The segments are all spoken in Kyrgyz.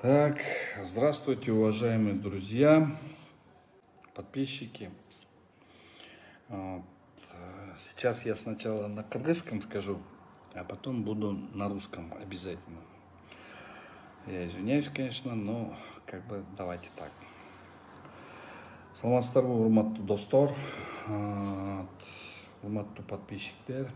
Так, здравствуйте, уважаемые друзья, подписчики. Вот, Сейчас я сначала на кыргызском скажу, а потом буду на русском обязательно. Я извиняюсь, конечно, но давайте так. Саламатсыздарбы, урматтуу достор, урматтуу подписчиктер.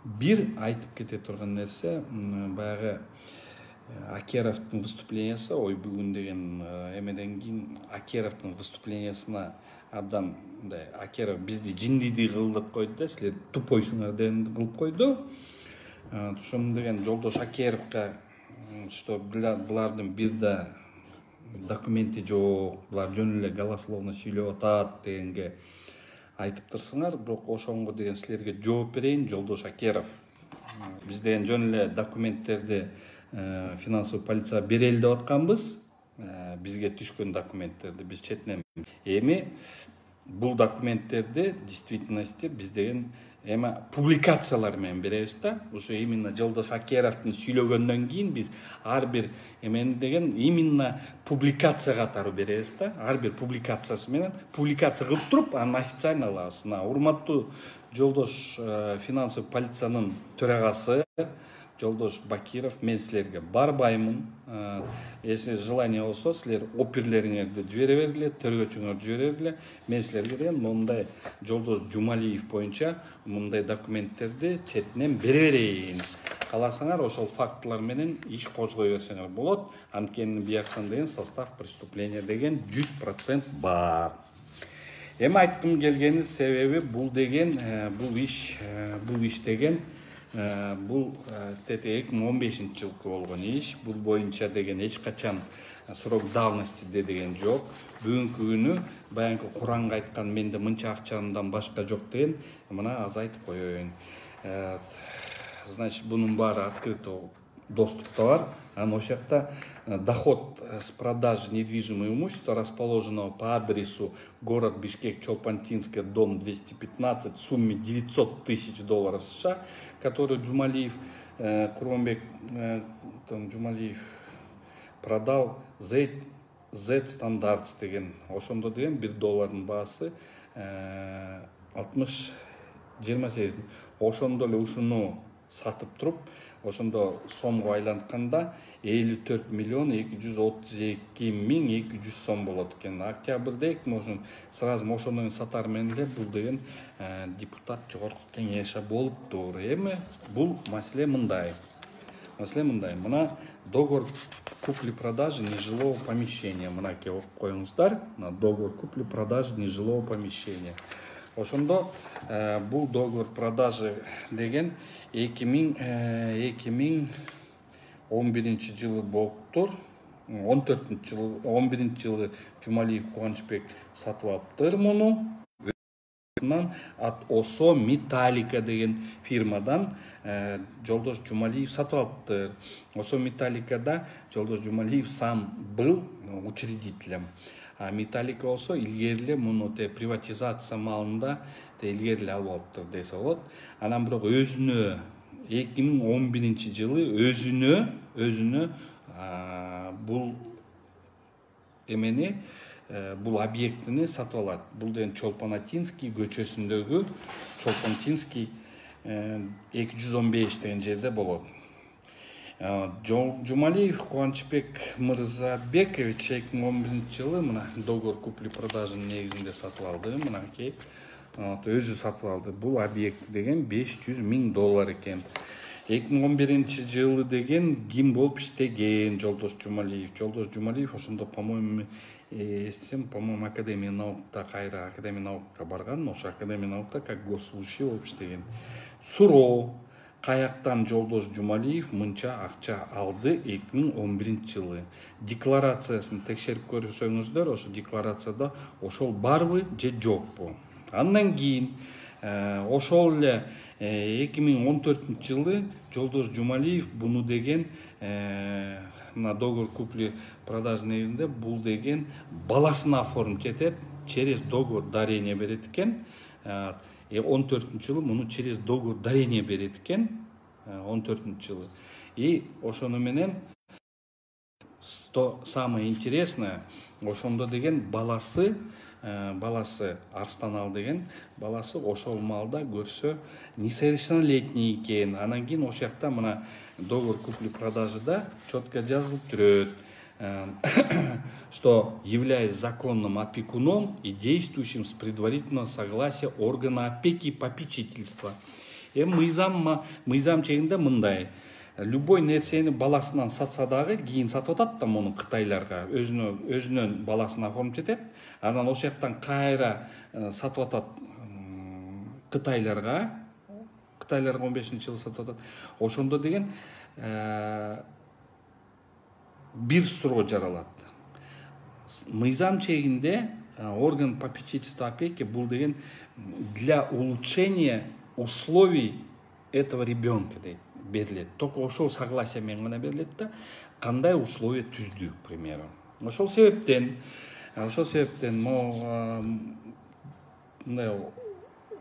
Бир айтып кете турган нерсе, баягы Акеровдун выступлениясы, ой бүгүн деген эмеден кийин Акеровдун выступлениясына абдан мындай Акеров бизди жиндиди кылдып койду да, силер тупойсуңар деген кылып койду. Ошону деген жолдош Акеровго, что булардын бир да документи жок, булар жөн эле голословно сүйлөп атат дегенге айтып турсуңар, бирок ошонго деген силерге жооп берейин, жолдош Акеров. Биз деген жөн эле документтерди финансовый полиция берели деп атканбыз. Бизге түшкөн документтерди биз четинен. Эми бул документтерди действительности биз деген публикациялар менен беребиз да. Ошо именно жолдош Акеровдун сүйлөгөндөн кийин биз ар бир эмени деген именно публикация катары беребиз да. Ар бир публикациясы менен публикация кылып туруп анан официально алабыз. Мына урматтуу жолдош финансовый полициянын төрагасы жолдош Бакиров, мен силерге барбаймын. Если желание болсо, силер оперлериңерди жибере бергиле, тергөөчүңөрдү жибере бергиле. Мен силерге деген мындай жолдош Жумалиев боюнча мындай документтерди четинен бере берейин. Кааласаңар ошол фактылар менен иш козгой берсеңер болот. Анткени бияктан деген состав преступления деген 100% бар. Эми айткым келгени себеби бул деген бул иш деген бул 2015-жылкы болгон иш. Бул боюнча деген эч качан срок давности деген жок. Бүгүнкү күнү баягы Куранга айткан менде мынча акчамдан башка жок деген мына аз айтып коеюн. Значит, бунун баары открыто доступта бар. Анан ошол жакта доход с продажи недвижимого имущества, расположенного по адресу город Бишкек, Чолпантинская, дом 215, в сумме $900 000 США, который Джумалиев, Курманбек Джумалиев продал Z Standards деген. Ошондо деген $1 баасы 28. Ошондо эле ушуну сатып туруп, ошондо сомго айлантканда 54 232 200 сом болот экен. Октябрда можно сразу ошондон сатар менен эле бул деген депутат жогорку кеңеши болуптур. Эми бул маселе мындай. Мына договор купли-продажи нежилого помещения. Мына ке окуп коюңуздар. Мына договор купли-продажи нежилого помещения. Ошондо бул договор продажи деген 2011 жылы болуптур. 11 жылы Жумалиев Кубанычбек сатып алыптыр муну. От ОСО Металлика деген фирмадан жолдош Жумалиев сатып алыптыр. ОСО Металликада жолдош Жумалиев сам был учредителем. А Металлика болсо илгери муну приватизация маалында илгери алып алыптыр десе болот. Анан бирок өзүнө 2011 жылы өзүнө бул эмени бул объектини сатып алат. Бул деген Чолпантинский көчөсүндөгү Чолпантинский 215 деген жерде болот. Жумалиев Кубанычбек Мырзабекович 2011 жылы мына договор купли-продажынын негизинде сатып алды. Мынакей өзү сатып алды. Бул объект деген $500 000 экен. 2011 жылы деген ким болуп иштеген жолдош Жумалиев? Жолдош Жумалиев ошондо, по-моему, Академия наукта, кайра Академия наукка барган. Ошо Академия наукта как госслужащий болуп иштеген. Суроо: каяктан жолдош Жумалиев мынча акча алды 2011 жылы? Декларациясын текшерип көрсөңүздөр, ошо декларацияда ошол барбы же жокпу? Андан кийин ошол эле 2014 жылы жолдош Жумалиев буну деген мына договор купли-продажы негизинде бул деген баласына оформить этет, через договор дарение берет экен. 14 жылы муну через договор дарение берет экен. 14 жылы. И ошону менен самое интересное, ошондо деген баласы Арстанал деген баласы ошол маалда көрсө несовершеннолетний экен. Анан кийин ошол жакта мына договор купли-продажыда четко жазылып жүрөт, что являясь законным опекуном и действующим с предварительного согласия органа опеки и попечительства. Мыйзам чегинде мындай: любой нерсени баласынан сатса дагы кийин сатып атат да муну кытайларга, өзүнөн баласына оформить этет, анан ошол жактан кайра сатып атат кытайларга 15-жылы сатып атат. Ошондо деген бир суроо жаралат. Мыйзам чегинде орган попечительства опеки бул деген для улучшения условий этого ребенка дейт, берилет. Только ошол согласие менен гана берилет да, кандай условия түздү, к примеру. Ошол себептен мындай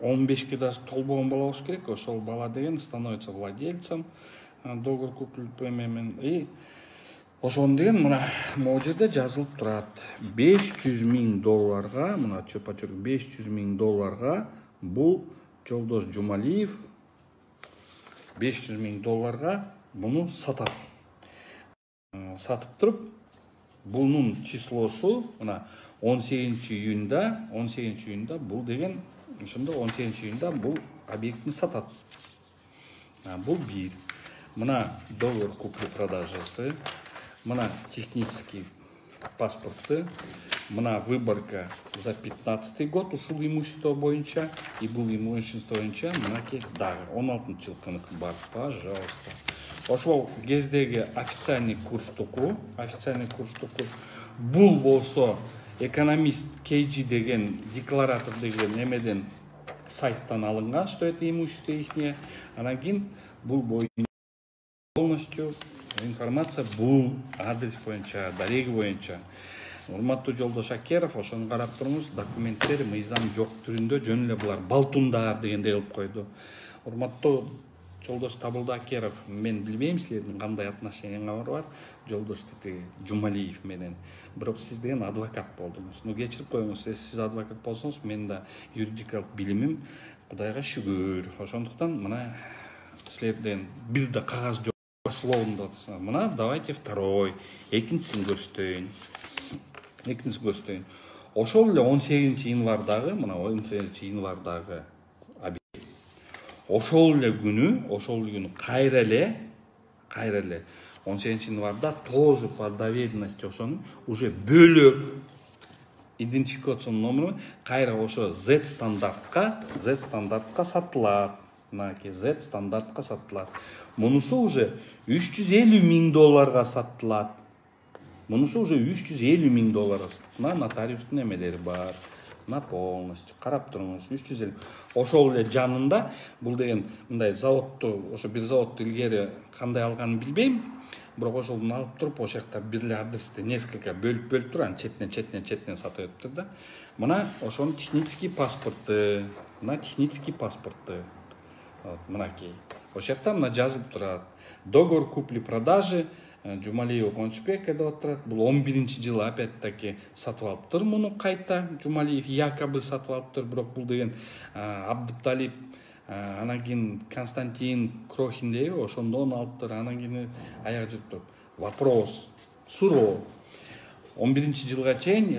15-ке даже толбогон бала болуш керек. Ошол бала деген становится владельцем договор купли-продажы и ошону деген мына могу жерде жазылып турат. $500,000 мына чөп-чөп $500,000 бул Жолдош Жумалиев $500,000 буну сатат. Сатып туруп, бунун числосу мына 18-июнда бул деген ошондо 18-июнда бул объектни сатат. Бул бир. Мына договор купли-продажасы, мына технический паспорты, мына выборка за 15 год ушул имущество боюнча и бул имущество боюнча мынаки дагы 16-жылкыныкы бар, пожалуйста. Ошол кездеги официальный курстуку бул болсо экономист KG деген декларатор деген эмеден сайттан алынган, что это имущество ихнее. Анан кийин бул боюнча полностью информация бул адрес боюнча, дареги боюнча. Урматтуу Жолдош Акеров, ошону карап туруңуз, документтер мыйзам жок түрүндө жөн эле булар балтундар дегендей кылып койду. Урматтуу Жолдош Табылды Акеров, мен билбейм силердин кандай отношенияңар бар Жолдош Жумалиев менен. Бирок сиз деген адвокат болдуңуз. Кечирип коюңуз, сиз адвокат болсоңуз, менин да юридикалык билимим Кудайга шүгүр. Ошондуктан мына силерден бир да кагаз жок. Словно мына давайте второй, экинчисин көрсөтөйүн. Ошол эле 18-январдагы, мына 18-январдагы объект. Ошол эле күнү кайра эле 18-январда тоже по доверенности ошонун уже бөлөк идентификационный номеру кайра ошо Z стандартка сатылат. Мынаки Z стандартка сатылат. Мунусу уже $350,000 сатылат. Мына нотариустун эмелери бар. На полностью карап туруңуз, 350. Ошол эле жанында бул деген мындай заводду, ошо бир заводду илгери кандай алганын билбейм, бирок ошолдун алып туруп ошол жакта бир эле адрести несколько бөлүп туруп, анан четинен сатып өттүр да. Мына ошонун технический паспорты, мынаки. Ошол жакта мына жазылып турат. Договор купли-продажи Жумалиев Кончбек деп атат. Бул 11-жылы опять-таки сатып алыптыр муну кайта. Жумалиев якобы сатып алыптыр, бирок бул деген Абдыпталип, анан кийин Константин Крохин дейби, ошондон алыптыр. Анан кийин аяк жүрүп вопрос, суроо. 11-жылга чейин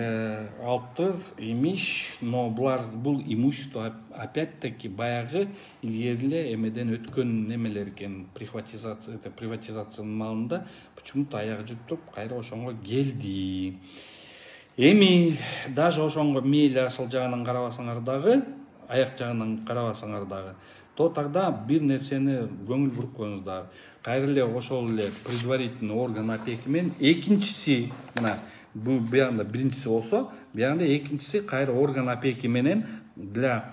алыптыр имиш, но бул имущество опять-таки баягы илгери эле эмеден өткөн немелер экен, приватизациянын маалында почему-то аяк жүрүп туруп кайра ошонго келди. Эми даже ошонго мейли ашыл жагынан карабасаңар дагы, аяк жагынан карабасаңар дагы, то тогда бир нерсени көңүл буруп коюңуздар. Кайра эле ошол эле предварительный орган опеки менен экинчиси, мына бул биягында биринчиси болсо, биягында экинчиси кайра орган опеки менен для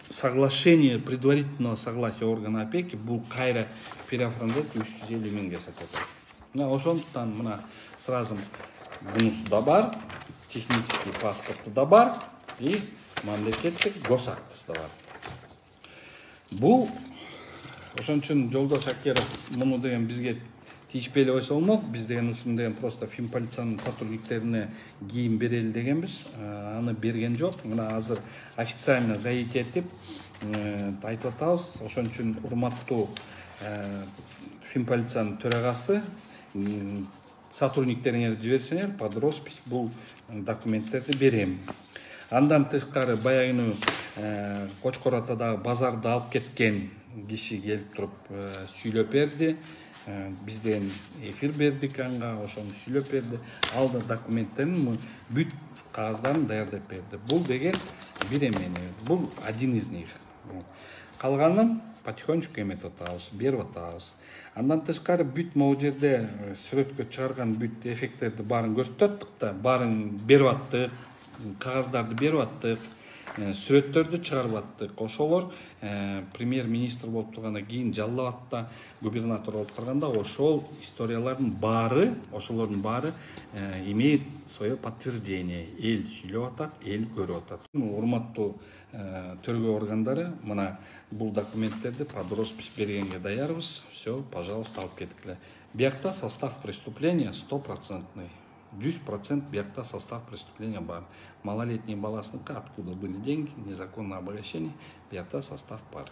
соглашения, предварительного согласия органа опеки бул кайра переоформдалып 350 миңге сатат. Мына ошондуктан мына сразу бунусу да бар, технический паспорты да бар и мамлекеттик госактысы да бар. Бул ошон үчүн Жолдош Акеров муну деген бизге тийишпей эле койсо болмок. Биз деген ушундай просто финполициянын сотрудниктерине кийим берели дегенбиз. Аны берген жок. Мына азыр официально заявить этип айтып атабыз. Ошон үчүн урматтуу финполициянын төрагасы, сотрудниктериңерди жиберсеңер, под роспись бул документтерди берем. Андан тышкары баягы Кочкор Атадагы базарды алып кеткен киши келип туруп сүйлөп берди. Биз деген эфир бердик анга, ошону сүйлөп берди. Ал да документтерин бүт кагаздарын даярдап берди. Бул деген бир эмени, бул один из них. Калганын потихонечку эметип атабыз, берип атабыз. Андан тышкары бүт могу жерде сүрөткө чыгарган бүт эффекттерди баарын көрсөтүп аттык да, баарын берип аттык, кагаздарды берип аттык, сүрөттөрдү чыгарып аттык. Ошолор премьер-министр болуп тургандан кийин Жалал Абадта губернатор болуп турганда ошол историялардын баары, ошолордун баары имеет свое подтверждение. Эл сүйлөп атат, эл көрүп атат. Урматтуу тергөө органдары мына бул документтерди под роспись бергенге даярбыз. Все, пожалуйста, алып кеткиле. Биякта состав преступления 100%. 100% биякта состав преступления бар. Малолетний баласыныкы, откуда были деньги, незаконное обогащение, биякта состав бар.